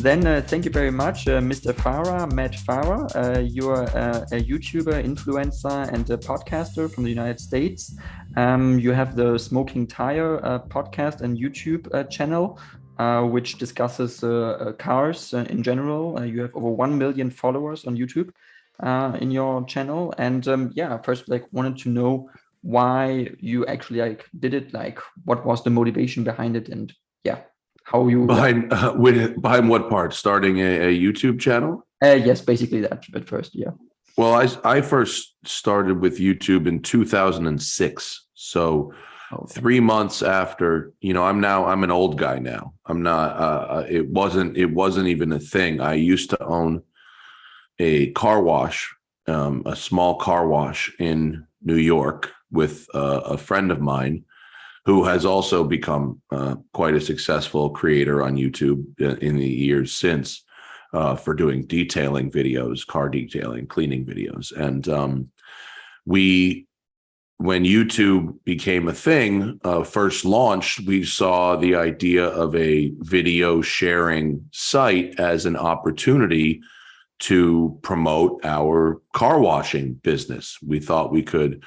then thank you very much, Mr. Farah, Matt Farah. You're a YouTuber, influencer, and a podcaster from the United States. You have the Smoking Tire podcast and YouTube channel, which discusses cars in general. You have over 1 million followers on YouTube in your channel. And yeah, first, like, wanted to know why you actually like did it. Like, what was the motivation behind it, and yeah, how you behind what part? Starting a YouTube channel? yes, basically that at first, yeah. Well, I first started with YouTube in 2006. So 3 months after, I'm an old guy now. I'm not, it wasn't even a thing. I used to own a car wash, a small car wash in New York with a friend of mine who has also become quite a successful creator on YouTube in the years since, for doing detailing videos, car detailing, cleaning videos. And when YouTube became a thing, first launched, we saw the idea of a video sharing site as an opportunity to promote our car washing business. We thought we could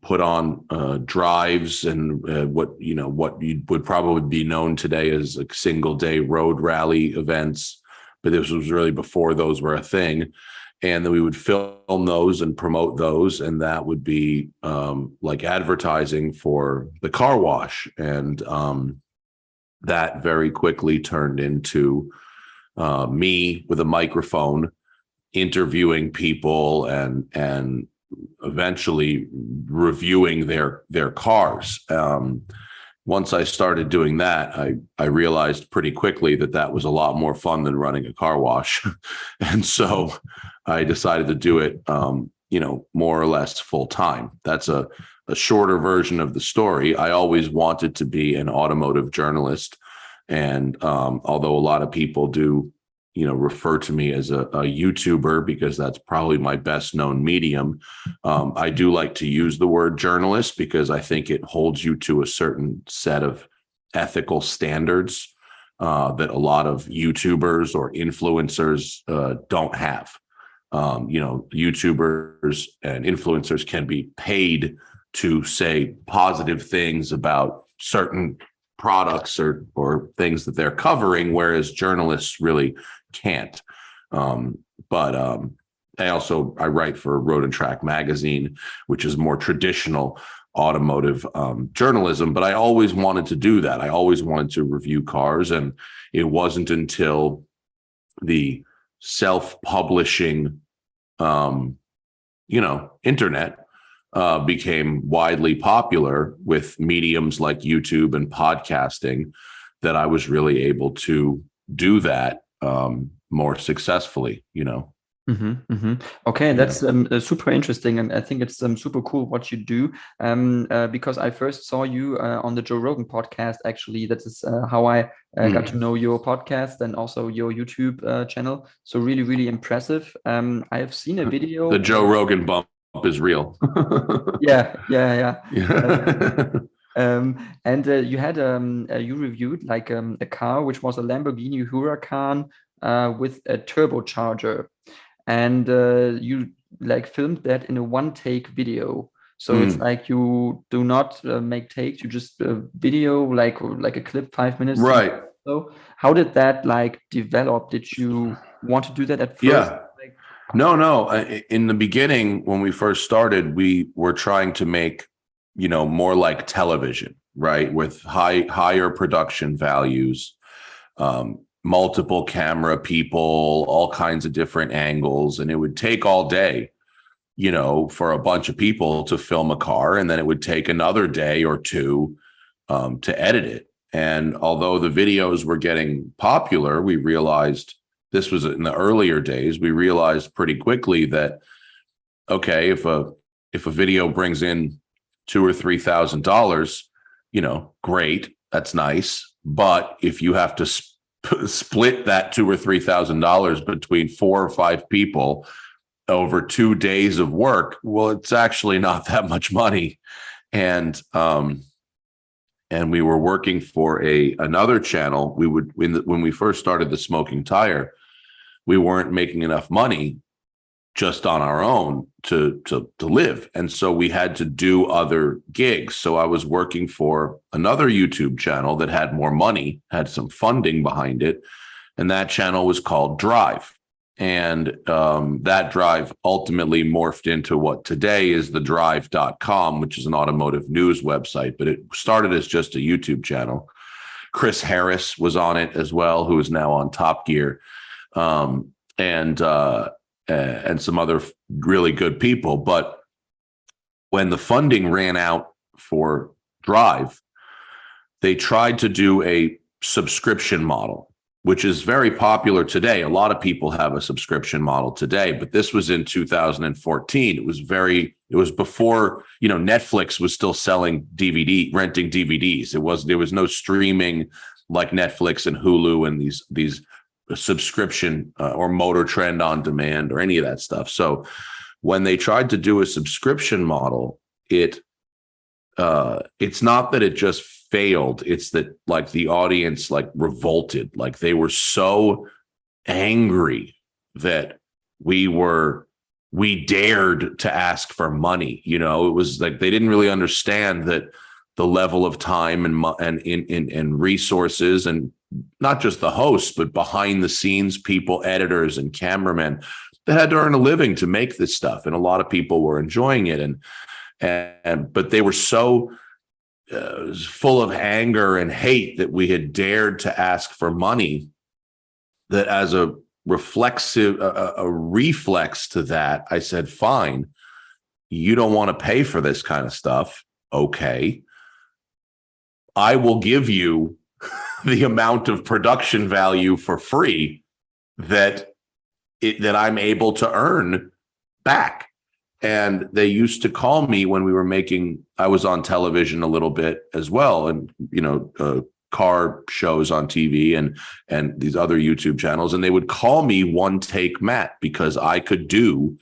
put on drives and what would probably be known today as like single day road rally events, but this was really before those were a thing. And then we would film those and promote those, and that would be like advertising for the car wash. And that very quickly turned into me with a microphone interviewing people and eventually reviewing their cars. Once I started doing that, I realized pretty quickly that was a lot more fun than running a car wash. And so I decided to do it, more or less full time. That's a shorter version of the story. I always wanted to be an automotive journalist. And although a lot of people do, refer to me as a YouTuber because that's probably my best known medium, I do like to use the word journalist because I think it holds you to a certain set of ethical standards that a lot of YouTubers or influencers don't have. YouTubers and influencers can be paid to say positive things about certain products or things that they're covering, whereas journalists really can't. But I write for Road and Track magazine, which is more traditional automotive journalism, but I always wanted to do that. I always wanted to review cars, and it wasn't until the self-publishing internet became widely popular with mediums like YouTube and podcasting that I was really able to do that more successfully, Okay, that's super interesting, and I think it's super cool what you do. Because I first saw you on the Joe Rogan podcast. Actually, that is how I got to know your podcast and also your YouTube channel. So really, really impressive. I have seen a video. The Joe Rogan bump is real. Yeah. Yeah. And you had you reviewed like a car which was a Lamborghini Huracan with a turbocharger, and you like filmed that in a one take video. So it's like you do not make takes, you just video like a clip 5 minutes. Right. So how did that like develop? Did you want to do that at first? Yeah. No. In the beginning, when we first started, we were trying to make, more like television, right? With higher production values, multiple camera people, all kinds of different angles. And it would take all day, for a bunch of people to film a car. And then it would take another day or two to edit it. And although the videos were getting popular, we realized, this was in the earlier days, we realized pretty quickly that, okay, if a video brings in $2,000 or $3,000, great, that's nice. But if you have to split that $2,000 or $3,000 between 4 or 5 people over 2 days of work, well, it's actually not that much money. And and we were working for another channel. We would when we first started the Smoking Tire, we weren't making enough money just on our own to live, and so we had to do other gigs. So I was working for another YouTube channel that had more money, had some funding behind it, and that channel was called Drive. And that Drive ultimately morphed into what today is thedrive.com, which is an automotive news website, but it started as just a YouTube channel. Chris Harris was on it as well, who is now on Top Gear, and some other really good people. But when the funding ran out for Drive, they tried to do a subscription model, which is very popular today. A lot of people have a subscription model today, but this was in 2014. It was before, Netflix was still selling renting DVDs. There was no streaming like Netflix and Hulu and these subscription or Motor Trend on demand or any of that stuff. So when they tried to do a subscription model, it's not that it just failed. It's that like the audience like revolted. Like they were so angry that we dared to ask for money. It was like they didn't really understand that the level of time and resources, and not just the hosts, but behind the scenes people, editors and cameramen that had to earn a living to make this stuff. And a lot of people were enjoying it. But they were so full of anger and hate that we had dared to ask for money, that as a reflex to that, I said, fine, you don't want to pay for this kind of stuff. Okay. I will give you the amount of production value for free that I'm able to earn back. And they used to call me when I was on television a little bit as well. And, car shows on TV and these other YouTube channels. And they would call me One Take Matt because I could do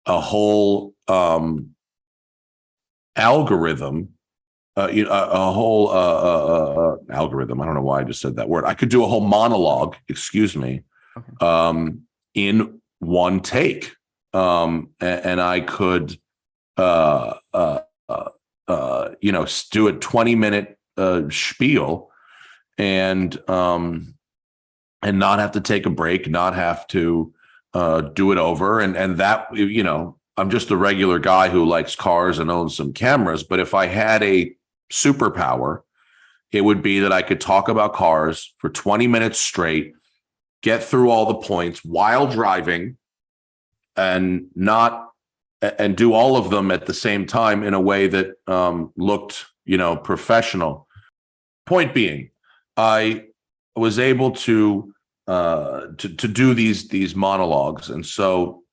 a whole algorithm, algorithm. I don't know why I just said that word. I could do a whole monologue, excuse me, in one take. And I could, do a 20-minute spiel and not have to take a break, not have to do it over. And that, I'm just a regular guy who likes cars and owns some cameras. But if I had a superpower, it would be that I could talk about cars for 20 minutes straight, get through all the points while driving, and do all of them at the same time in a way that looked, professional. Point being, I was able to do these monologues, and so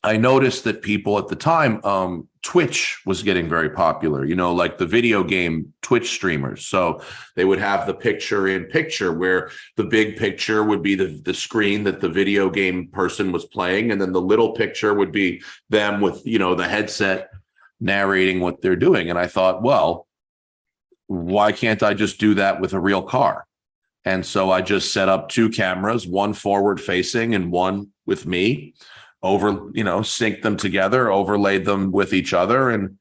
I noticed that people at the time, Twitch was getting very popular, like the video game Twitch streamers. So they would have the picture where the big picture would be the screen that the video game person was playing. And then the little picture would be them with, the headset narrating what they're doing. And I thought, well, why can't I just do that with a real car? And so I just set up two cameras, one forward facing and one with me, synced them together, overlaid them with each other, and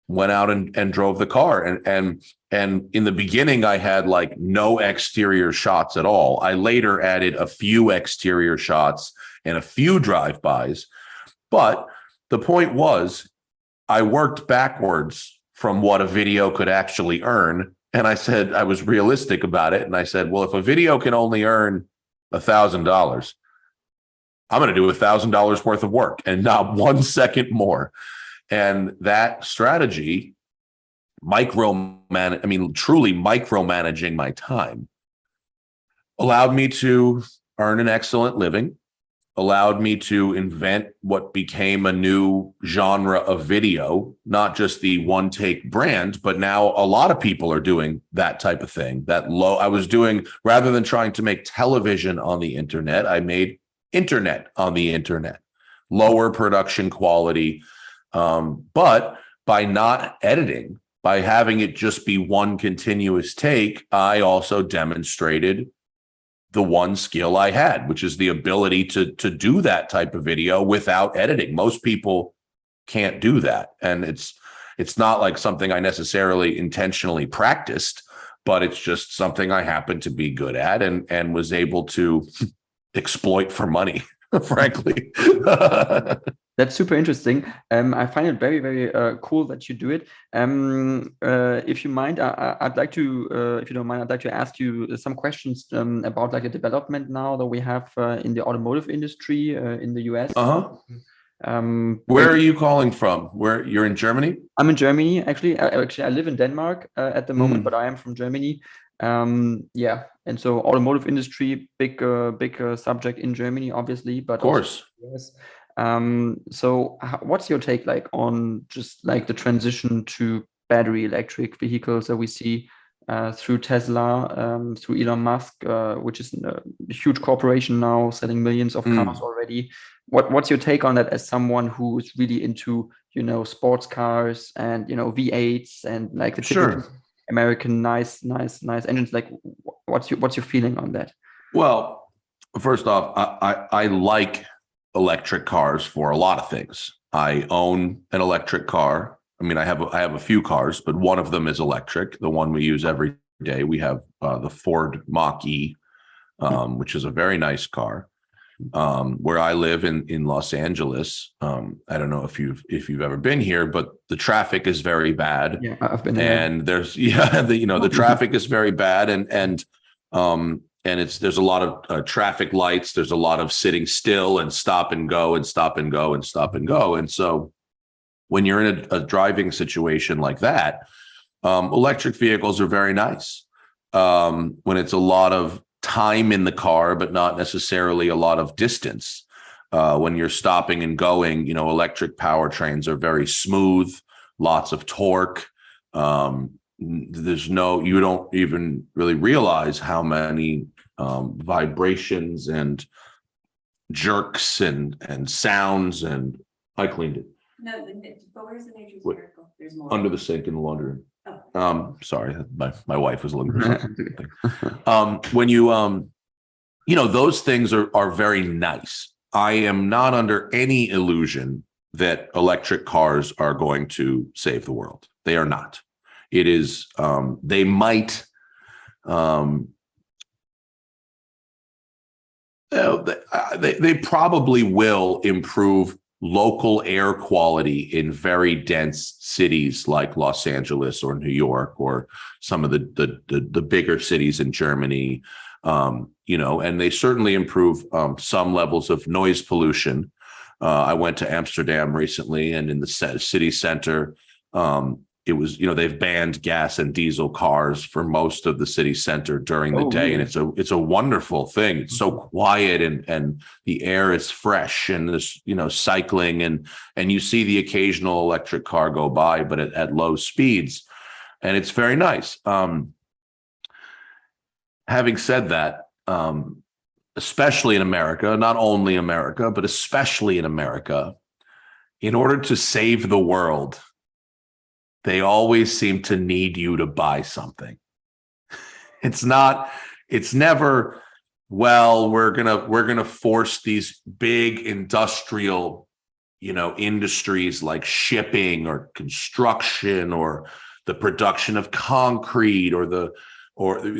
went out and drove the car. And in the beginning, I had like no exterior shots at all. I later added a few exterior shots and a few drive-bys. But the point was, I worked backwards from what a video could actually earn. And I said, I was realistic about it. And I said, well, if a video can only earn $1,000, I'm going to do $1,000 worth of work and not 1 second more. And that strategy, truly micromanaging my time, allowed me to earn an excellent living, allowed me to invent what became a new genre of video, not just the one take brand, but now a lot of people are doing that type of thing. I was doing, rather than trying to make television on the internet, I made internet on the internet, lower production quality. But by not editing, by having it just be one continuous take, I also demonstrated the one skill I had, which is the ability to do that type of video without editing. Most people can't do that. And it's not like something I necessarily intentionally practiced, but it's just something I happen to be good at and was able to exploit for money, frankly. That's super interesting. I find it very, very cool that you do it. If you mind, I'd like to, if you don't mind, I'd like to ask you some questions about like the development now that we have in the automotive industry in the US. Where are you calling from? Where you're in Germany? I'm in Germany, actually. Actually, I live in Denmark at the moment, but I am from Germany. Yeah, and so automotive industry, big subject in Germany, obviously, but of course. Also, so what's your take like on just like the transition to battery electric vehicles that we see through Tesla, through Elon Musk, which is a huge corporation now selling millions of cars already. What's your take on that as someone who is really into, you know, sports cars and, you know, V8s and like the typical American nice engines? Like, what's your feeling on that? Well, first off, I like electric cars for a lot of things. I own an electric car. I mean, I have a few cars, but one of them is electric. The one we use every day. We have the Ford Mach-E, which is a very nice car. Where I live in Los Angeles, I don't know if you've ever been here, but the traffic is very bad. Yeah, I've been there. And there's the traffic is very bad, and there's a lot of traffic lights. There's a lot of sitting still and stop and go and stop and go and stop and go. And so when you're in a driving situation like that, electric vehicles are very nice. When it's a lot of time in the car, but not necessarily a lot of distance. When you're stopping and going, you know, electric powertrains are very smooth, lots of torque. You don't even really realize how many vibrations and jerks and sounds. And I cleaned it. No, but where's the nature's miracle? There's more. Under the sink in the laundry room. Oh. Sorry, my wife was looking for something. When you those things are very nice. I am not under any illusion that electric cars are going to save the world. They are not. It is they might they probably will improve local air quality in very dense cities like Los Angeles or New York or some of the bigger cities in Germany, and they certainly improve some levels of noise pollution. I went to Amsterdam recently, and in the city center, it was, they've banned gas and diesel cars for most of the city center during the day. Really? And it's a wonderful thing. It's so quiet and the air is fresh, and there's, cycling and you see the occasional electric car go by, but at low speeds. And it's very nice. Having said that, especially in America, not only America, but especially in America, in order to save the world, they always seem to need you to buy something. It's never, well, we're gonna force these big industrial, industries like shipping or construction or the production of concrete or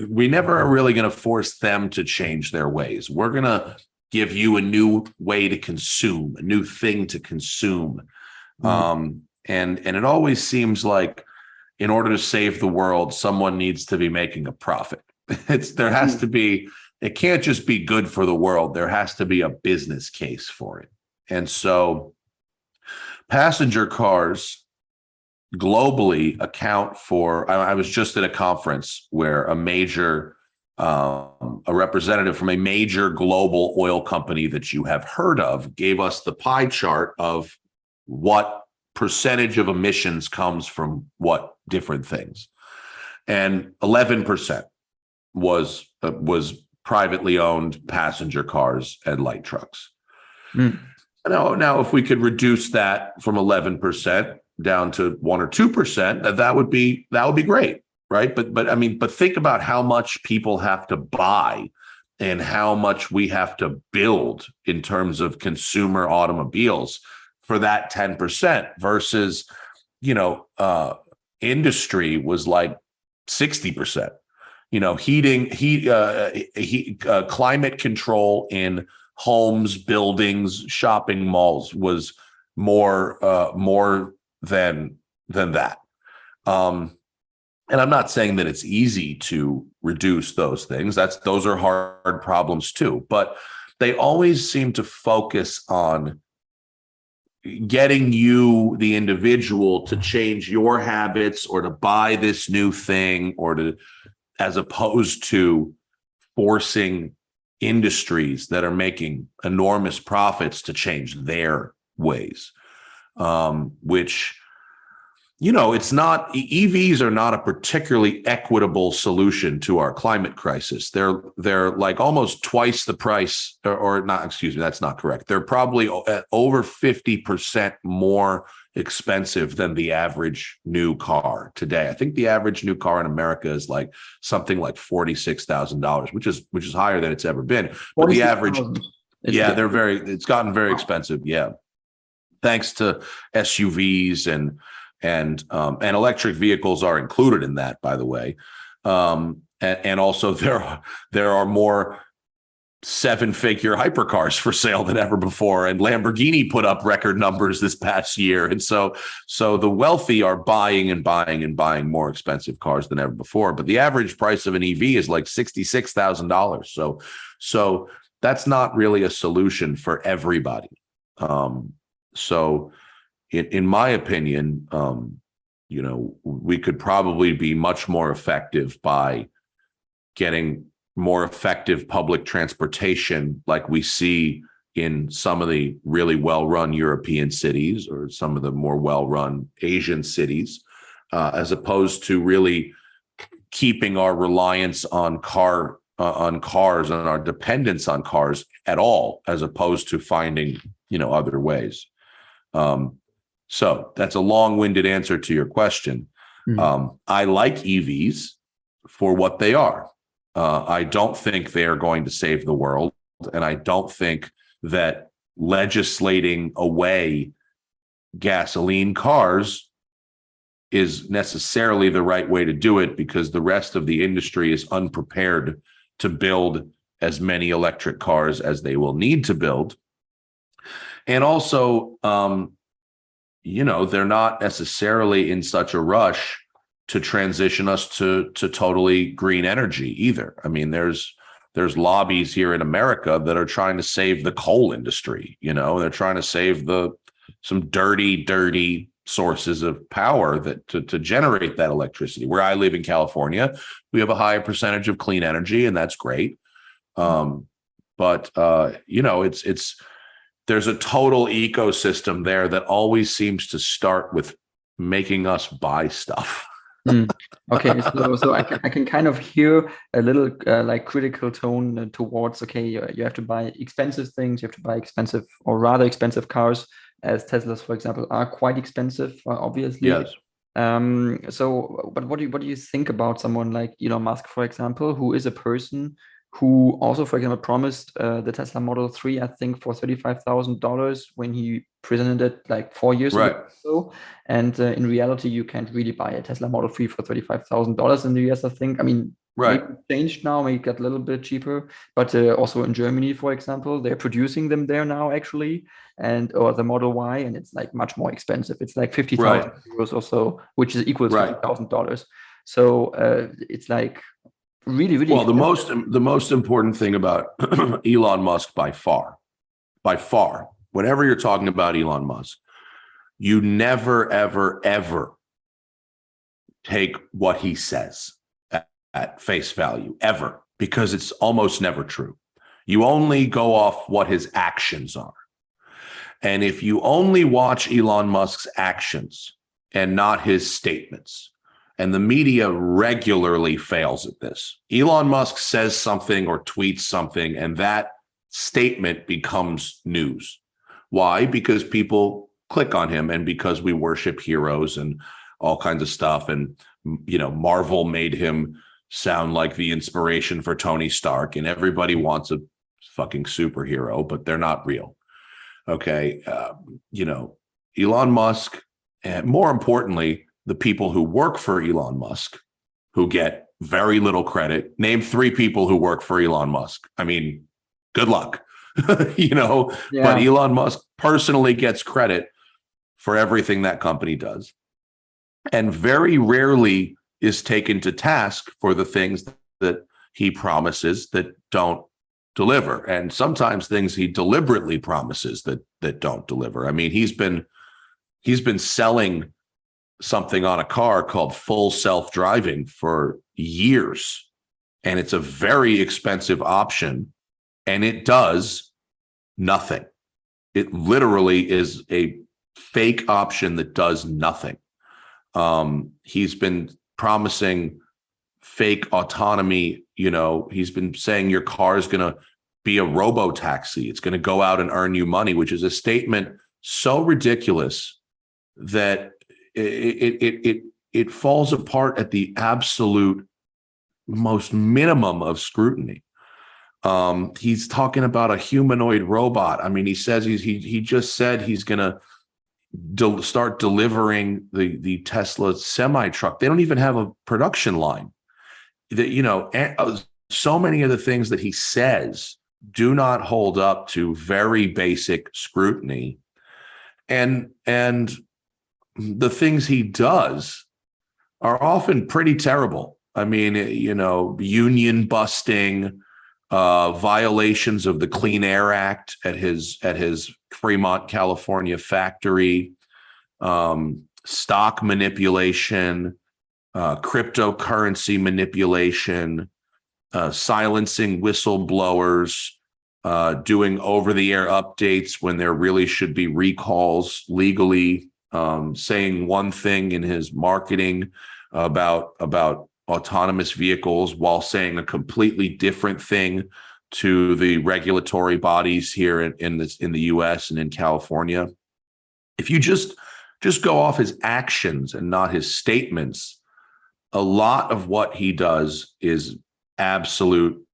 we never are really going to force them to change their ways. We're going to give you a new way to consume, a new thing to consume. And it always seems like in order to save the world, someone needs to be making a profit. It can't just be good for the world. There has to be a business case for it. And so passenger cars globally account for, I was just at a conference where a representative from a major global oil company that you have heard of gave us the pie chart of what percentage of emissions comes from what different things. And 11% was privately owned passenger cars and light trucks. Now, if we could reduce that from 11% down to 1 or 2%, that would be great, right? But think about how much people have to buy and how much we have to build in terms of consumer automobiles for that 10% versus, industry was like 60%. Climate control in homes, buildings, shopping malls was more than that. And I'm not saying that it's easy to reduce those things. Those are hard problems too, but they always seem to focus on getting you, the individual, to change your habits or to buy this new thing, as opposed to forcing industries that are making enormous profits to change their ways, which, it's not, EVs are not a particularly equitable solution to our climate crisis. They're like almost twice the price, or not, excuse me, that's not correct. They're probably over 50% more expensive than the average new car today. I think the average new car in America is like something like $46,000, which is higher than it's ever been. But the average, it's gotten very expensive. Yeah. Thanks to SUVs and electric vehicles are included in that, by the way. And also there are more 7-figure hypercars for sale than ever before. And Lamborghini put up record numbers this past year. And so the wealthy are buying and buying and buying more expensive cars than ever before. But the average price of an EV is like $66,000. So that's not really a solution for everybody. In my opinion, we could probably be much more effective by getting more effective public transportation like we see in some of the really well-run European cities or some of the more well-run Asian cities, as opposed to really keeping our reliance on cars and our dependence on cars at all, as opposed to finding, other ways. So that's a long-winded answer to your question. Mm-hmm. I like EVs for what they are. I don't think they are going to save the world. And I don't think that legislating away gasoline cars is necessarily the right way to do it, because the rest of the industry is unprepared to build as many electric cars as they will need to build. And also, they're not necessarily in such a rush to transition us to totally green energy either. I mean, there's lobbies here in America that are trying to save the coal industry. They're trying to save some dirty sources of power that to generate that electricity. Where I live in California, we have a higher percentage of clean energy, and that's great. But there's a total ecosystem there that always seems to start with making us buy stuff. Okay, so I can kind of hear a little like critical tone towards, okay, you have to buy expensive things, you have to buy expensive or rather expensive cars, as Teslas, for example, are quite expensive, obviously. Yes. But what do you think about someone like Elon Musk, for example, who is a person who also, for example, promised the Tesla Model 3, I think, for $35,000 when he presented it like 4 years ago. So, and in reality, you can't really buy a Tesla Model 3 for $35,000 in the US, I think. I mean, maybe it changed now, maybe it got a little bit cheaper, but also in Germany, for example, they're producing them there now, actually, or the Model Y, and it's like much more expensive. It's like 50,000 euros or so, which is equal to $50,000. So it's like really well, the most important thing about Elon Musk by far, whenever you're talking about Elon Musk, you never, ever, ever take what he says at face value, ever, because it's almost never true. You only go off what his actions are. And if you only watch Elon Musk's actions and not his statements, and the media regularly fails at this. Elon Musk says something or tweets something, and that statement becomes news. Why? Because people click on him, and because we worship heroes and all kinds of stuff, and Marvel made him sound like the inspiration for Tony Stark, and everybody wants a fucking superhero, but they're not real. Okay, Elon Musk, and more importantly, the people who work for Elon Musk, who get very little credit. Name 3 people who work for Elon Musk. I mean, good luck. But Elon Musk personally gets credit for everything that company does, and very rarely is taken to task for the things that he promises that don't deliver, and sometimes things he deliberately promises that don't deliver. I mean, he's been selling something on a car called full self-driving for years, and it's a very expensive option, and it does nothing. It literally is a fake option that does nothing. He's been promising fake autonomy. He's been saying your car is going to be a robo-taxi. It's going to go out and earn you money, which is a statement so ridiculous that it falls apart at the absolute most minimum of scrutiny. He's talking about a humanoid robot. I mean, he says he just said he's going to start delivering the Tesla semi-truck. They don't even have a production line. So many of the things that he says do not hold up to very basic scrutiny, and the things he does are often pretty terrible. I mean, union busting, violations of the Clean Air Act at his Fremont, California factory, stock manipulation, cryptocurrency manipulation, silencing whistleblowers, doing over-the-air updates when there really should be recalls legally, saying one thing in his marketing about autonomous vehicles while saying a completely different thing to the regulatory bodies here in the US and in California. If you just go off his actions and not his statements, a lot of what he does is absolute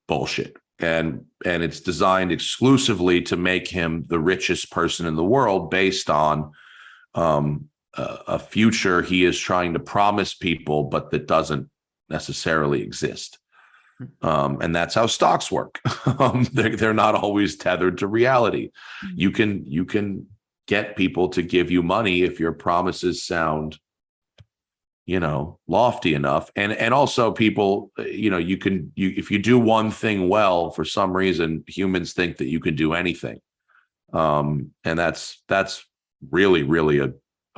bullshit. And it's designed exclusively to make him the richest person in the world based on a future he is trying to promise people, but that doesn't necessarily exist. And that's how stocks work. They're not always tethered to reality. You can get people to give you money if your promises sound, lofty enough. And also people, if you do one thing well, for some reason, humans think that you can do anything. And that's really, really a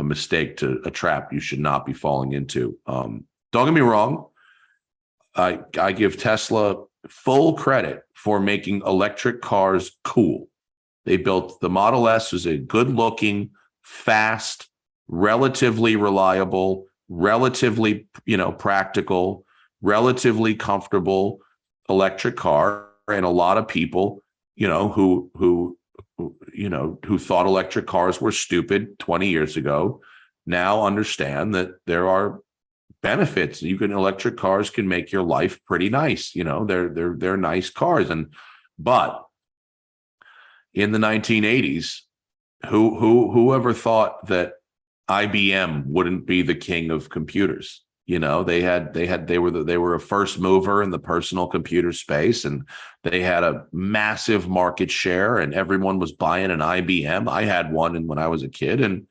mistake, a trap you should not be falling into. Don't get me wrong. I give Tesla full credit for making electric cars cool. They built the Model S as a good-looking, fast, relatively reliable, relatively, practical, relatively comfortable electric car. And a lot of people, who thought electric cars were stupid 20 years ago, now understand that there are benefits. Electric cars can make your life pretty nice. They're nice cars. But in the 1980s, whoever thought that IBM wouldn't be the king of computers? They were a first mover in the personal computer space, and they had a massive market share, and everyone was buying an IBM. I had one when I was a kid, and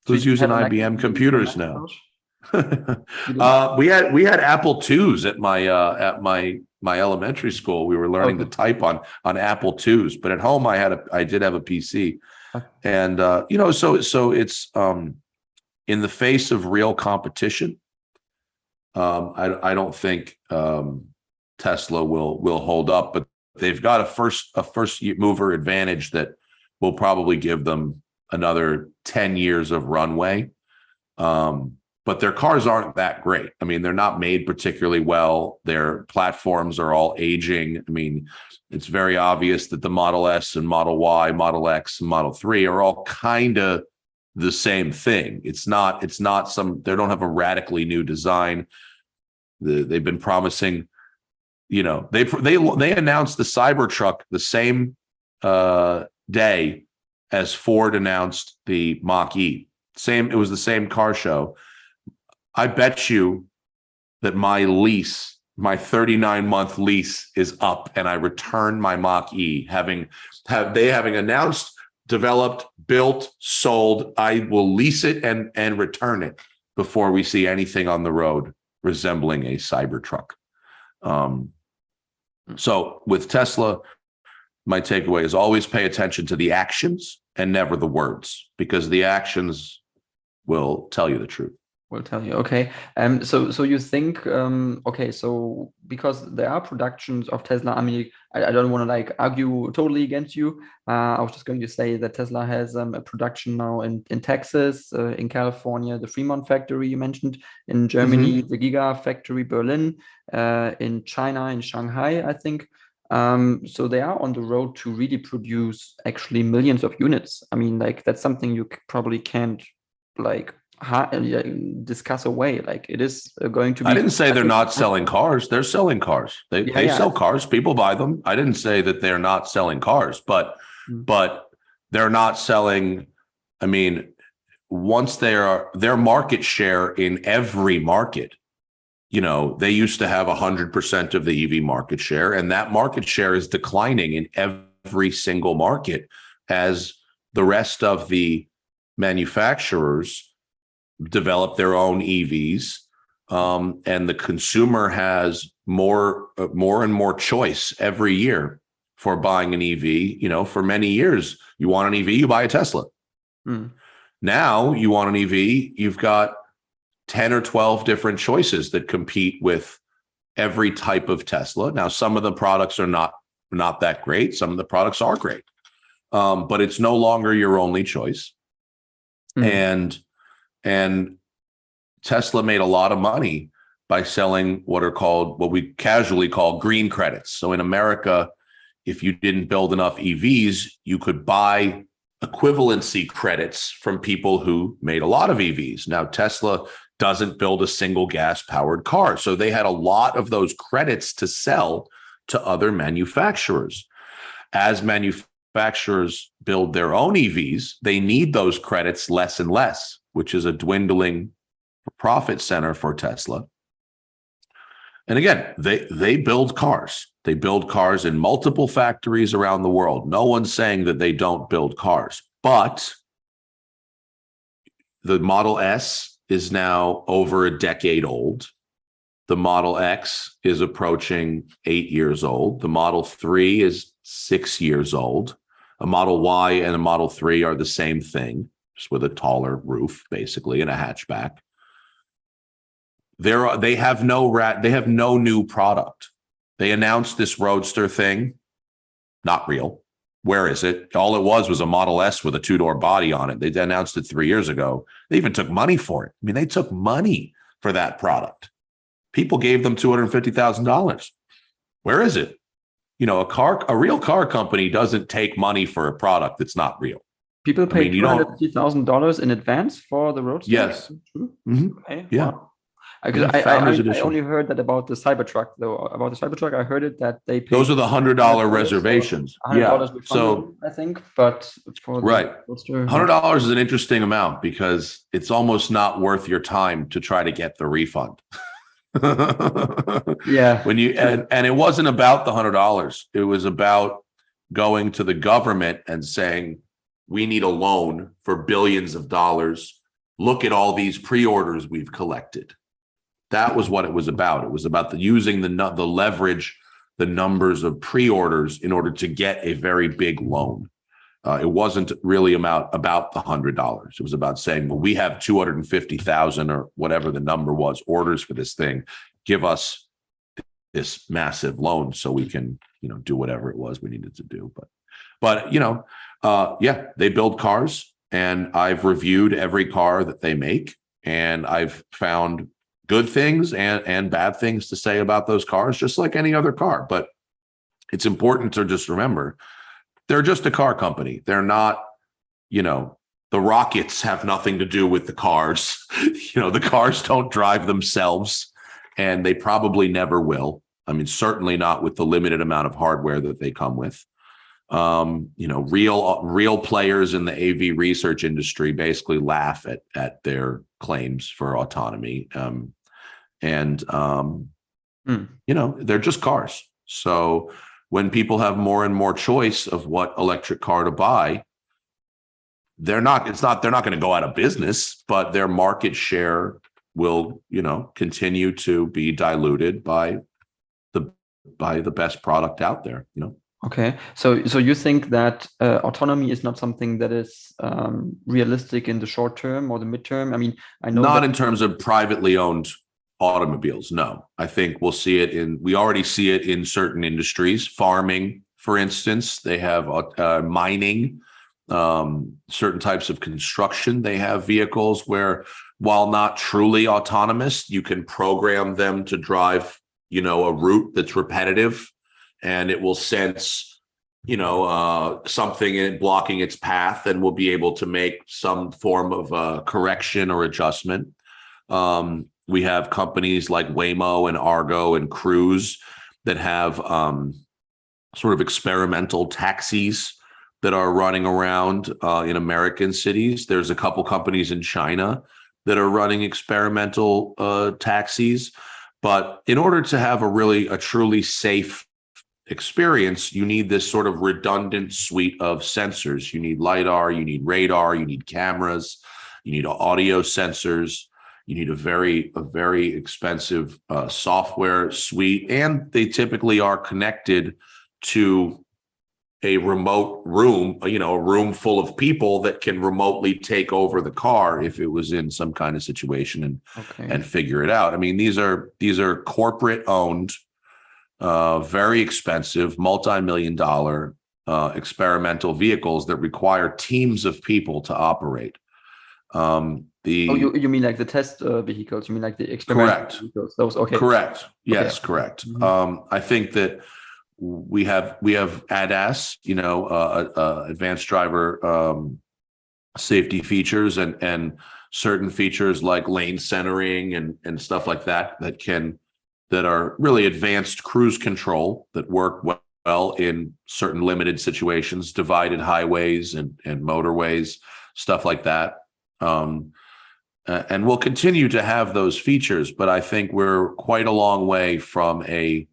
who's using IBM computers now? We had Apple IIs at my elementary school. We were learning to type on Apple IIs, but at home I did have a PC. And so it's in the face of real competition, I don't think Tesla will hold up, but they've got a first mover advantage that will probably give them another 10 years of runway. but their cars aren't that great. I mean, they're not made particularly well. Their platforms are all aging. I mean, it's very obvious that the Model S and Model Y, Model X, and Model 3 are all kind of the same thing. It's not they don't have a radically new design. They've been promising, they announced the Cybertruck the same day as Ford announced the Mach-E. It was the same car show. I bet you that my 39-month lease is up, and I return my Mach-E, having announced, developed, built, sold. I will lease it and return it before we see anything on the road resembling a Cybertruck. So with Tesla, my takeaway is always pay attention to the actions and never the words, because the actions will tell you the truth. Will tell you. Okay. So you think, okay, so because there are productions of Tesla, I mean, I don't want to like argue totally against you. I was just going to say that Tesla has a production now in Texas, in California, the Fremont factory you mentioned, in Germany, the Giga factory, Berlin, in China, in Shanghai, I think. So they are on the road to really produce actually millions of units. I mean, like that's something you probably can't like discuss away. Like it is going to be. I didn't say they're not selling cars. They're selling cars. They sell cars. People buy them. I didn't say that they're not selling cars, but they're not selling. I mean, once their market share in every market, they used to have 100% of the EV market share, and that market share is declining in every single market as the rest of the manufacturers develop their own EVs, and the consumer has more and more choice every year for buying an EV. For many years, you want an EV, you buy a Tesla. Now you want an EV, you've got 10 or 12 different choices that compete with every type of Tesla. Now, some of the products are not that great. Some of the products are great, but it's no longer your only choice. And Tesla made a lot of money by selling what we casually call green credits. So in America, if you didn't build enough EVs, you could buy equivalency credits from people who made a lot of EVs. Now, Tesla doesn't build a single gas-powered car, so they had a lot of those credits to sell to other manufacturers. As manufacturers build their own EVs, they need those credits less and less, which is a dwindling profit center for Tesla. And again, they build cars. They build cars in multiple factories around the world. No one's saying that they don't build cars, but the Model S is now over a decade old. The Model X is approaching 8 years old. The Model 3 is 6 years old. A Model Y and a Model 3 are the same thing, just with a taller roof, basically, and a hatchback. They have no new product. They announced this Roadster thing, not real. Where is it? All it was a Model S with a two-door body on it. They announced it 3 years ago. They even took money for it. I mean, they took money for that product. People gave them $250,000. Where is it? A real car company doesn't take money for a product that's not real. People pay $250,000 in advance for the Roadster? Yes. Okay. Yeah. Wow. Because I only heard that about the Cybertruck, though. About the Cybertruck, I heard it that they pay. Those are the $100 reservations. $100 refundable, I think, but for the Roadster, $100 is an interesting amount because it's almost not worth your time to try to get the refund. Yeah. When and it wasn't about the $100. It was about going to the government and saying, we need a loan for billions of dollars. Look at all these pre-orders we've collected. That was what it was about. It was about using the leverage, the numbers of pre-orders in order to get a very big loan. It wasn't really about the $100. It was about saying, well, we have 250,000 or whatever the number was orders for this thing. Give us this massive loan so we can, do whatever it was we needed to do. But they build cars, and I've reviewed every car that they make. And I've found good things and bad things to say about those cars, just like any other car. But it's important to just remember, they're just a car company. They're not, the rockets have nothing to do with the cars. The cars don't drive themselves, and they probably never will. I mean, certainly not with the limited amount of hardware that they come with. Real players in the AV research industry basically laugh at their claims for autonomy. They're just cars. So when people have more and more choice of what electric car to buy, they're not going to go out of business, but their market share will, continue to be diluted by the best product out there, Okay, so you think that autonomy is not something that is realistic in the short term or the midterm? I mean, I know not in terms of privately owned automobiles. No, I think we already see it in certain industries. Farming, for instance, they have mining, certain types of construction. They have vehicles where, while not truly autonomous, you can program them to drive, a route that's repetitive, and it will sense, something blocking its path, and will be able to make some form of correction or adjustment. We have companies like Waymo and Argo and Cruise that have sort of experimental taxis that are running around in American cities. There's a couple companies in China that are running experimental taxis. But in order to have a truly safe experience, you need this sort of redundant suite of sensors. You need LiDAR, you need radar, you need cameras, you need audio sensors, you need a very expensive software suite, and they typically are connected to a remote room, a room full of people that can remotely take over the car if it was in some kind of situation and figure it out. I mean, these are corporate owned, very expensive, multi-million-dollar experimental vehicles that require teams of people to operate. You mean like the test vehicles? You mean like the experimental vehicles? Those, okay. Correct. Yes, okay. Correct. Mm-hmm. I think that we have ADAS, advanced driver safety features and certain features like lane centering and stuff like that that are really advanced cruise control that work well in certain limited situations, divided highways and motorways, stuff like that. And we'll continue to have those features, but I think we're quite a long way from a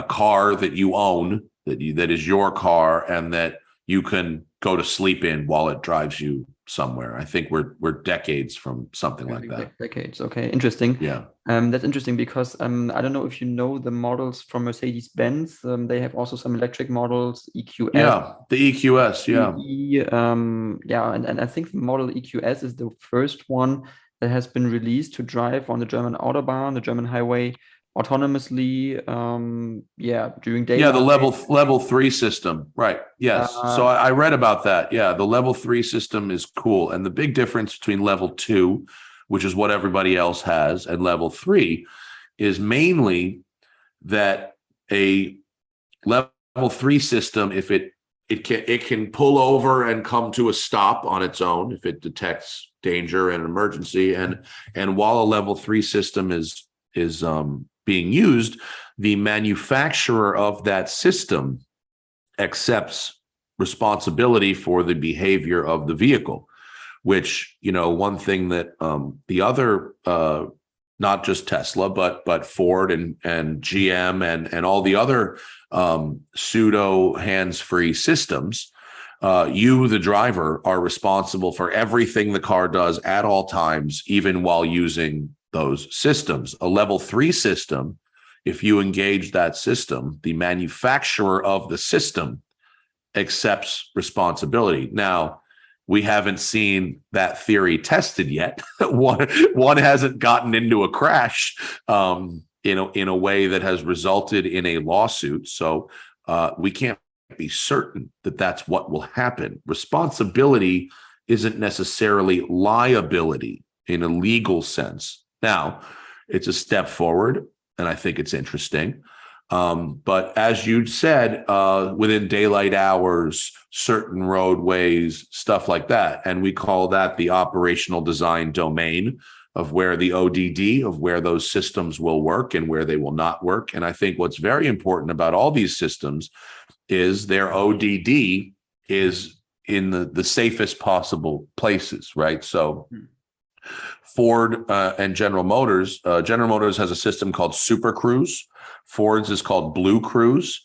car that you own, that is your car, and that you can go to sleep in while it drives you somewhere. I think we're decades from something like that. Decades. Okay, interesting. Yeah. That's interesting because I don't know if you know the models from Mercedes-Benz. They have also some electric models, EQS. Yeah, the EQS. Yeah. And I think the model EQS is the first one that has been released to drive on the German Autobahn, the German highway, autonomously. During daylight. Yeah, the level 3 system. Right. Yes. So I read about that. Yeah, the level 3 system is cool, and the big difference between level 2, which is what everybody else has, and level 3 is mainly that a level 3 system, if it can pull over and come to a stop on its own if it detects danger and emergency, and while a level 3 system is being used, the manufacturer of that system accepts responsibility for the behavior of the vehicle, which, one thing that the other, not just Tesla, but Ford and GM and all the other pseudo hands-free systems, you, the driver, are responsible for everything the car does at all times, even while using those systems. A level 3 system, if you engage that system, the manufacturer of the system accepts responsibility. Now, we haven't seen that theory tested yet. One hasn't gotten into a crash in a way that has resulted in a lawsuit. So we can't be certain that that's what will happen. Responsibility isn't necessarily liability. in a legal sense. Now, it's a step forward, and I think it's interesting. But as you said, within daylight hours, certain roadways, stuff like that. And we call that the operational design domain of where the ODD, of where those systems will work and where they will not work. And I think what's very important about all these systems is their ODD is in the safest possible places, right? So Ford and General Motors has a system called Super Cruise. Ford's is called Blue Cruise.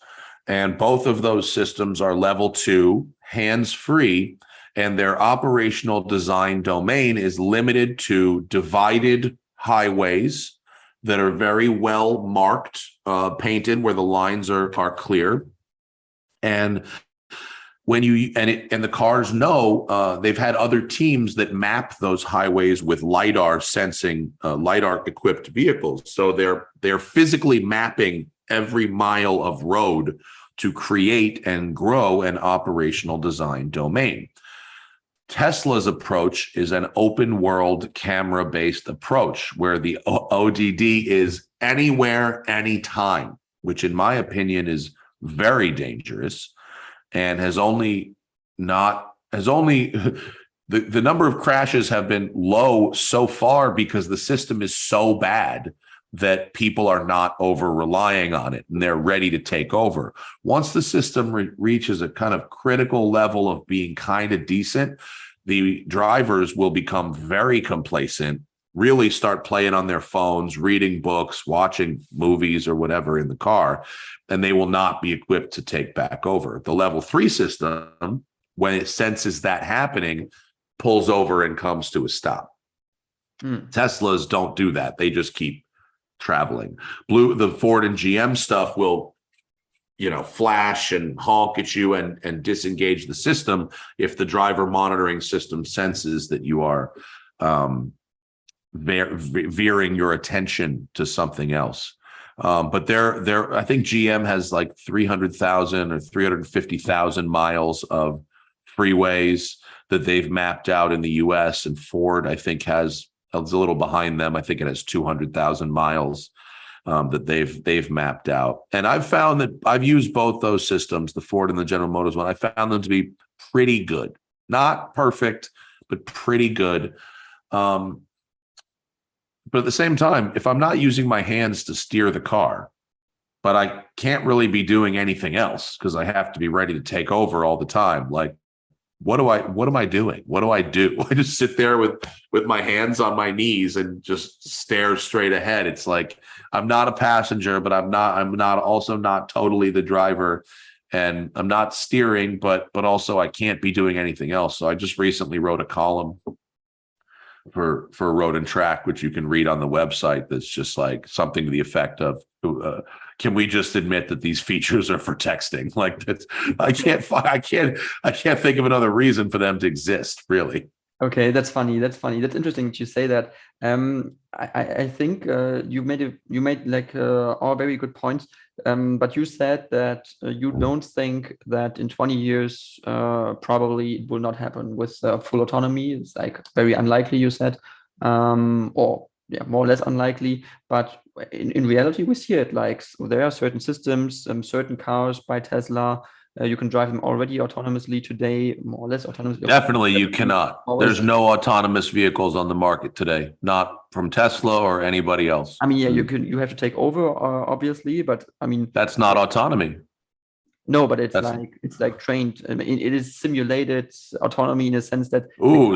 And both of those systems are level 2, hands-free, and their operational design domain is limited to divided highways that are very well marked, painted where the lines are clear. And when you and the cars know, they've had other teams that map those highways with LiDAR sensing, LiDAR equipped vehicles. So they're physically mapping every mile of road to create and grow an operational design domain. Tesla's approach is an open world camera based approach where the ODD is anywhere, anytime, which in my opinion is very dangerous. And the number of crashes have been low so far because the system is so bad that people are not over relying on it and they're ready to take over. Once the system reaches a kind of critical level of being kind of decent, the drivers will become very complacent, really start playing on their phones, reading books, watching movies or whatever in the car, and they will not be equipped to take back over. The level 3 system, when it senses that happening, pulls over and comes to a stop. Teslas don't do that. They just keep traveling. The Ford and GM stuff will, flash and honk at you and disengage the system if the driver monitoring system senses that you are veering your attention to something else. But I think GM has like 300,000 or 350,000 miles of freeways that they've mapped out in the US, and Ford, I think, it's a little behind them. I think it has 200,000 miles that they've mapped out. And I've found that I've used both those systems, the Ford and the General Motors one. I found them to be pretty good, not perfect, but pretty good. But at the same time, if I'm not using my hands to steer the car, but I can't really be doing anything else because I have to be ready to take over all the time. Like, what am I doing? What do? I just sit there with my hands on my knees and just stare straight ahead. It's like, I'm not a passenger, but I'm also not totally the driver, and I'm not steering, but also I can't be doing anything else. So I just recently wrote a column for Road and Track, which you can read on the website. That's just like something to the effect of, can we just admit that these features are for texting? Like, that's, I can't think of another reason for them to exist, really. Okay, that's funny. That's interesting that you say that. I think you made like all very good points. But you said that you don't think that in 20 years probably it will not happen with full autonomy. It's like very unlikely, you said, or yeah, more or less unlikely. But in reality, we see it. Like, so there are certain systems, certain cars by Tesla. You can drive them already autonomously today, more or less autonomously. Definitely, you cannot. There's no autonomous vehicles on the market today, not from Tesla or anybody else. I mean, yeah, you have to take over, obviously, but I mean, that's not autonomy. No, but it's like trained. I mean, it is simulated autonomy in a sense that.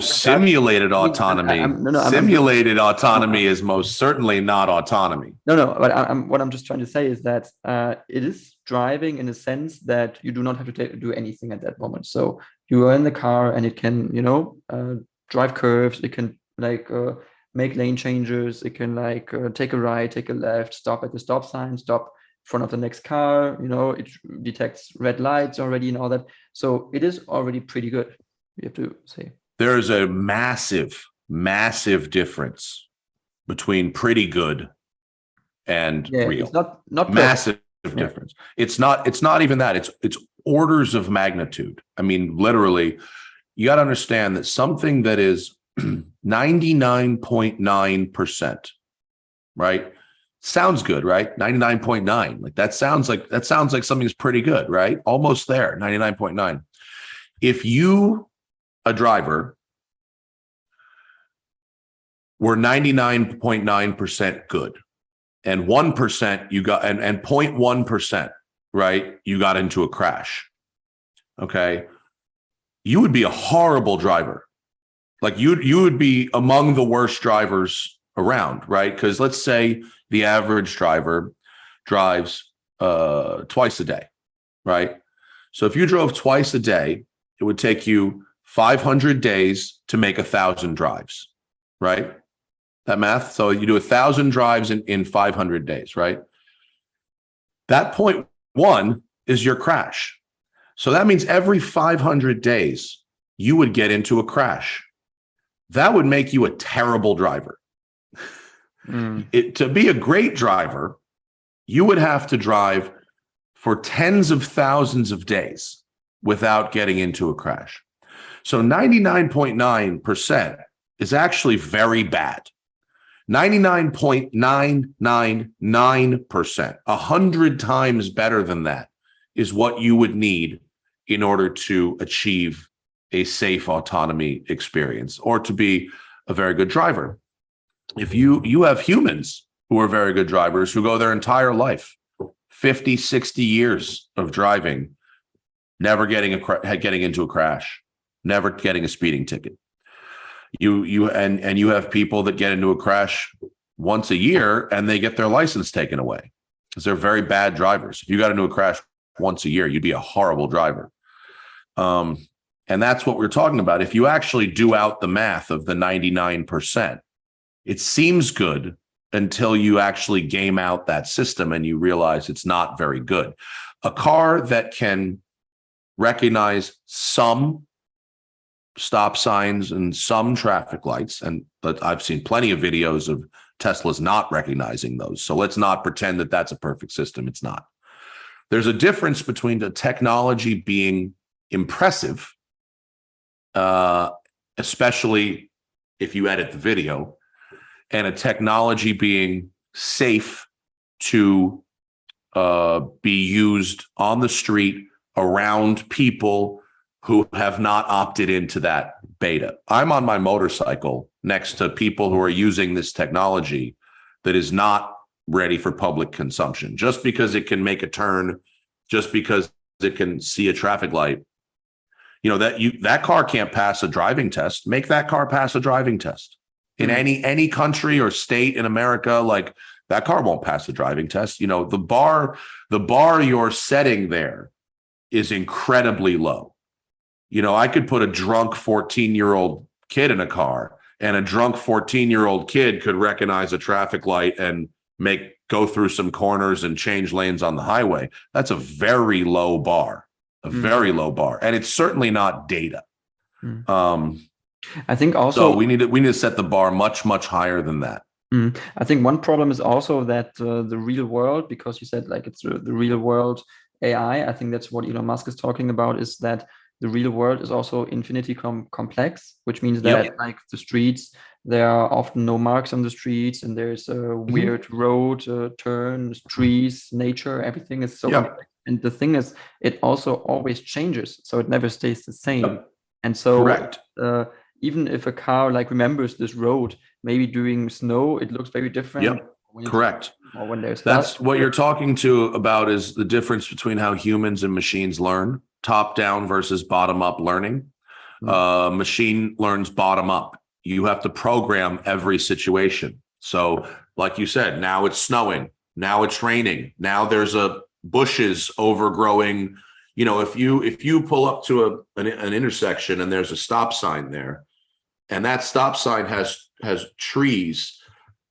Simulated autonomy. Simulated autonomy is most certainly not autonomy. No. But what I'm just trying to say is that it is driving in a sense that you do not have to do anything at that moment. So you are in the car and it can, drive curves. It can make lane changes. It can take a right, take a left, stop at the stop sign, stop in front of the next car. It detects red lights already and all that. So it is already pretty good, you have to say. There's a massive difference between pretty good and real. It's not massive difference. It's not even that. It's orders of magnitude. I mean, literally, you got to understand that something that is 99.9%, right? Sounds good, right? 99.9. Like that sounds like something's pretty good, right? Almost there, 99.9. If you, a driver, were 99.9% good, and 1% you got, and 0.1%, right? You got into a crash. Okay. You would be a horrible driver. Like you would be among the worst drivers around, right? Because let's say the average driver drives twice a day, right? So if you drove twice a day, it would take you 500 days to make 1,000 drives, right? That math. So you do 1,000 drives in 500 days, right? That 0.1 is your crash. So that means every 500 days, you would get into a crash. That would make you a terrible driver. To be a great driver, you would have to drive for tens of thousands of days without getting into a crash. So 99.9% is actually very bad. 99.999%, 100 times better than that, is what you would need in order to achieve a safe autonomy experience or to be a very good driver. If you have humans who are very good drivers who go their entire life, 50, 60 years of driving, never getting into a crash, never getting a speeding ticket. You have people that get into a crash once a year and they get their license taken away because they're very bad drivers. If you got into a crash once a year, you'd be a horrible driver. And that's what we're talking about. If you actually do out the math of the 99%, it seems good until you actually game out that system and you realize it's not very good. A car that can recognize some stop signs and some traffic lights, but I've seen plenty of videos of Teslas not recognizing those. So let's not pretend that that's a perfect system. It's not. There's a difference between the technology being impressive, especially if you edit the video, and a technology being safe to be used on the street around people who have not opted into that beta. I'm on my motorcycle next to people who are using this technology that is not ready for public consumption. Just because it can make a turn, just because it can see a traffic light, that car can't pass a driving test. Make that car pass a driving test. In any country or state in America, like that car won't pass the driving test. The bar you're setting there is incredibly low. I could put a drunk 14-year-old kid in a car, and a drunk 14-year-old kid could recognize a traffic light and go through some corners and change lanes on the highway. That's a very low bar, very low bar, and it's certainly not data. I think also so we need to set the bar much, much higher than that. I think one problem is also that the real world, because you said like it's the real world AI. I think that's what Elon Musk is talking about, is that the real world is also infinitely complex, which means that like the streets, there are often no marks on the streets, and there's a weird road, turns, trees, nature, everything is so complex. And the thing is, it also always changes, so it never stays the same. And so even if a car like remembers this road, maybe during snow, it looks very different. Correct. Or when there's That's what you're talking about, is the difference between how humans and machines learn. Top down versus bottom up learning. Machine learns bottom up. You have to program every situation. So like you said, now it's snowing, now it's raining, now there's bushes overgrowing. If you pull up to an intersection and there's a stop sign there, and that stop sign has trees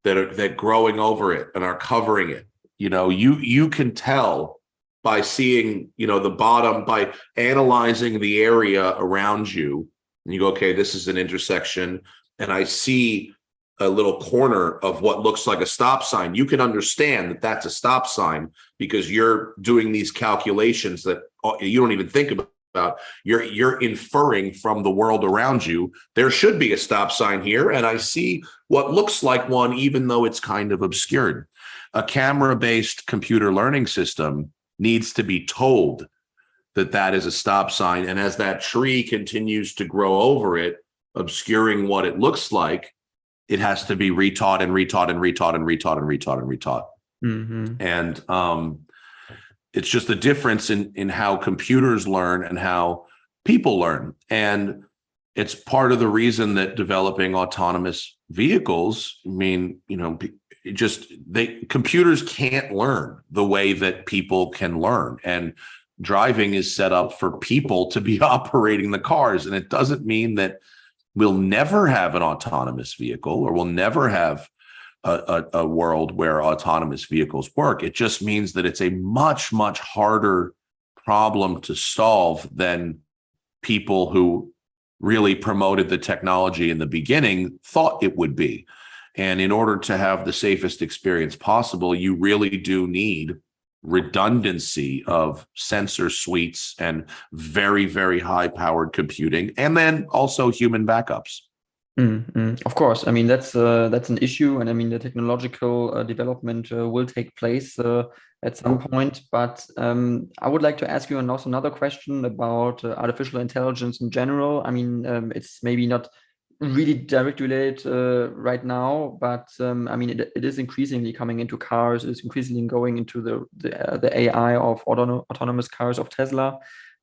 that are growing over it and are covering it, you can tell by seeing, the bottom, by analyzing the area around you, and you go, okay, this is an intersection, and I see a little corner of what looks like a stop sign. You can understand that that's a stop sign because you're doing these calculations that you don't even think about, you're inferring from the world around you, there should be a stop sign here, and I see what looks like one, even though it's kind of obscured. A camera-based computer learning system needs to be told that that is a stop sign, and as that tree continues to grow over it, obscuring what it looks like, it has to be retaught and retaught and retaught and retaught and retaught and retaught. Mm-hmm. And it's just the difference in how computers learn and how people learn. And it's part of the reason that developing autonomous vehicles, I mean, you know, computers can't learn the way that people can learn. And driving is set up for people to be operating the cars. And it doesn't mean that we'll never have an autonomous vehicle, or we'll never have a world where autonomous vehicles work. It just means that it's a much, much harder problem to solve than people who really promoted the technology in the beginning thought it would be. And in order to have the safest experience possible, you really do need redundancy of sensor suites and very, very high powered computing, and then also human backups. Of course, I mean that's an issue, and I mean the technological development will take place at some point. But I would like to ask you also another question about artificial intelligence in general. I mean, it's maybe not really directly related right now, but I mean it is increasingly coming into cars. It is increasingly going into the AI of autonomous cars of Tesla.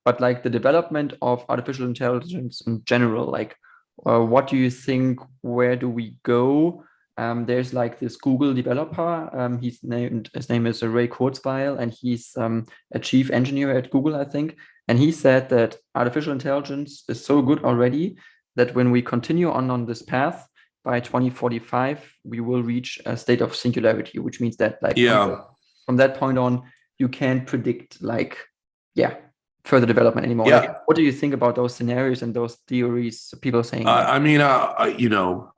But like the development of artificial intelligence in general, like. What do you think? Where do we go? There's like this Google developer. His name is Ray Kurzweil, and he's a chief engineer at Google, I think. And he said that artificial intelligence is so good already that when we continue on this path, by 2045, we will reach a state of singularity, which means that like from that point on, you can't predict further development anymore. Yeah. Like, what do you think about those scenarios and those theories? People saying, I mean, I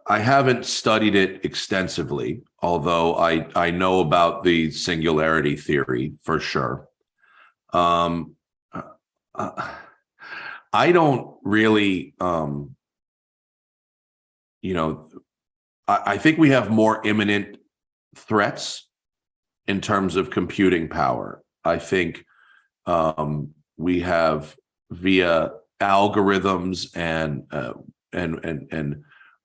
haven't studied it extensively, although I know about the singularity theory for sure. I don't really, I think we have more imminent threats in terms of computing power. I think we have via algorithms and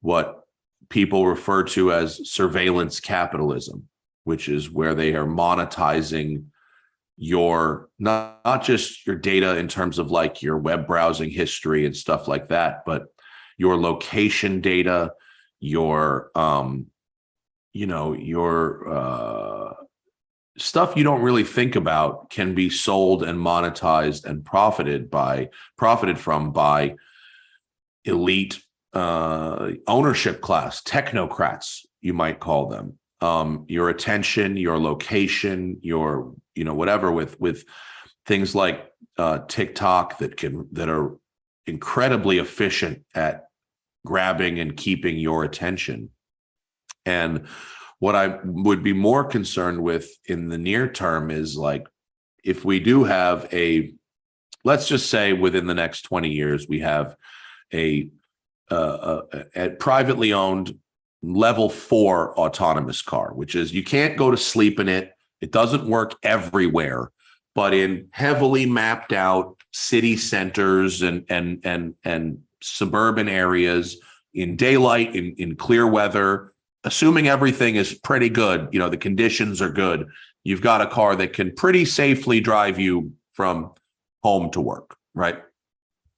what people refer to as surveillance capitalism, which is where they are monetizing your not just your data in terms of like your web browsing history and stuff like that, but your location data, your stuff you don't really think about can be sold and monetized and profited from by elite ownership class, technocrats, you might call them. Your attention, your location, your whatever, with things like TikTok that are incredibly efficient at grabbing and keeping your attention. And what I would be more concerned with in the near term is like, if we do have let's just say within the next 20 years, we have a privately owned level 4 autonomous car, which is you can't go to sleep in it. It doesn't work everywhere, but in heavily mapped out city centers and suburban areas, in daylight, in clear weather, assuming everything is pretty good, the conditions are good, you've got a car that can pretty safely drive you from home to work, right?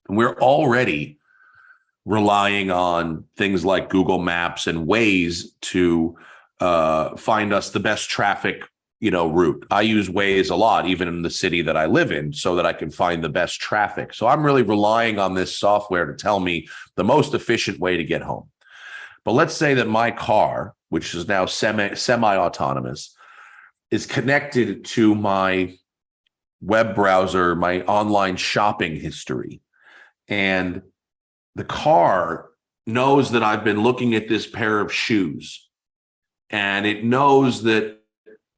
And we're already relying on things like Google Maps and Waze to find us the best traffic, route. I use Waze a lot, even in the city that I live in, so that I can find the best traffic. So I'm really relying on this software to tell me the most efficient way to get home. But let's say that my car, which is now semi-autonomous, is connected to my web browser, my online shopping history. And the car knows that I've been looking at this pair of shoes. And it knows that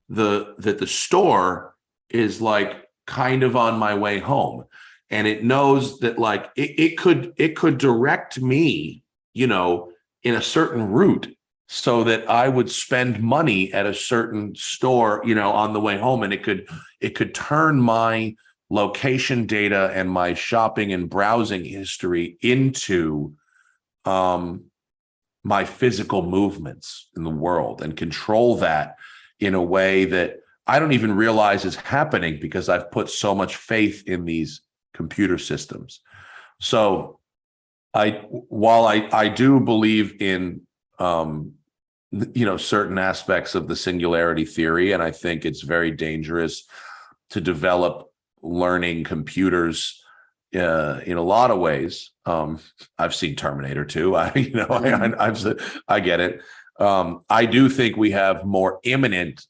the store is like kind of on my way home, and it knows that like it could direct me, in a certain route so that I would spend money at a certain store, on the way home, and it could turn my location data and my shopping and browsing history into my physical movements in the world and control that in a way that I don't even realize is happening because I've put so much faith in these computer systems. So while I do believe in, certain aspects of the singularity theory, and I think it's very dangerous to develop learning computers in a lot of ways. I've seen Terminator 2. I get it. I do think we have more imminent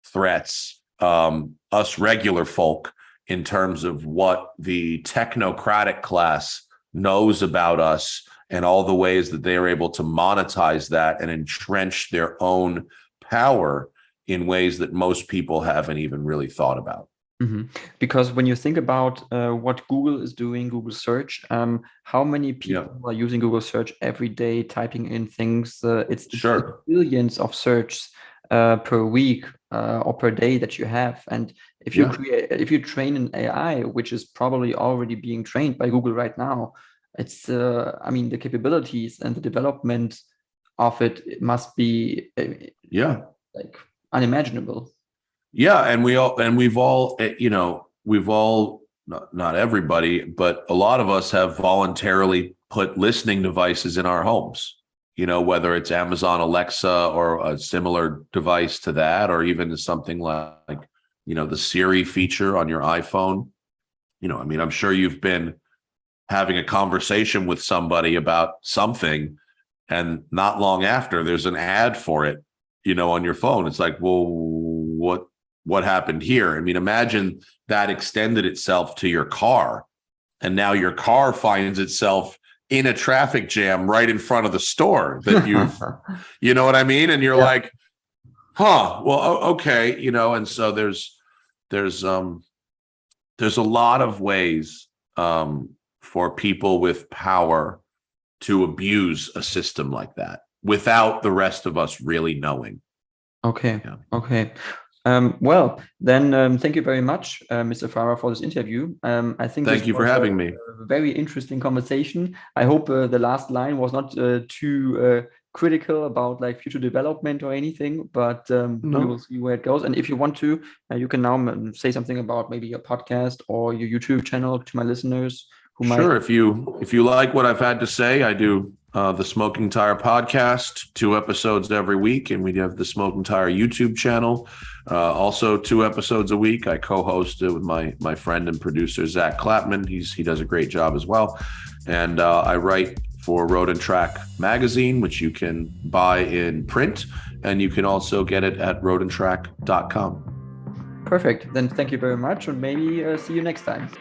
threats, us regular folk, in terms of what the technocratic class knows about us and all the ways that they are able to monetize that and entrench their own power in ways that most people haven't even really thought about. Mm-hmm. Because when you think about what Google is doing, Google search, how many people are using Google search every day, typing in things? It's billions of searches per week or per day that you have. And if you train an AI, which is probably already being trained by Google right now, it's the capabilities and the development of it must be like unimaginable. Yeah, and we've all not everybody, but a lot of us have voluntarily put listening devices in our homes. Whether it's Amazon Alexa or a similar device to that, or even something like the Siri feature on your iPhone. I'm sure you've been having a conversation with somebody about something, and not long after there's an ad for it, on your phone. It's like, well, what happened here? Imagine that extended itself to your car, and now your car finds itself in a traffic jam right in front of the store that you know what I mean? And you're like, well, okay. And so there's a lot of ways for people with power to abuse a system like that without the rest of us really knowing. Okay. Well, then thank you very much, Mr. Farah, for this interview. I think thank you for having me. A very interesting conversation. I hope the last line was not too critical about like future development or anything, but we will see where it goes. And if you want to, you can now say something about maybe your podcast or your YouTube channel to my listeners who might. Sure. If you like what I've had to say, I do the Smoking Tire podcast, 2 episodes every week, and we have the Smoking Tire YouTube channel, also 2 episodes a week. I co-host it with my friend and producer Zach Clapman. He does a great job as well, and I write for Road and Track magazine, which you can buy in print, and you can also get it at roadandtrack.com. Perfect. Then thank you very much, and maybe see you next time.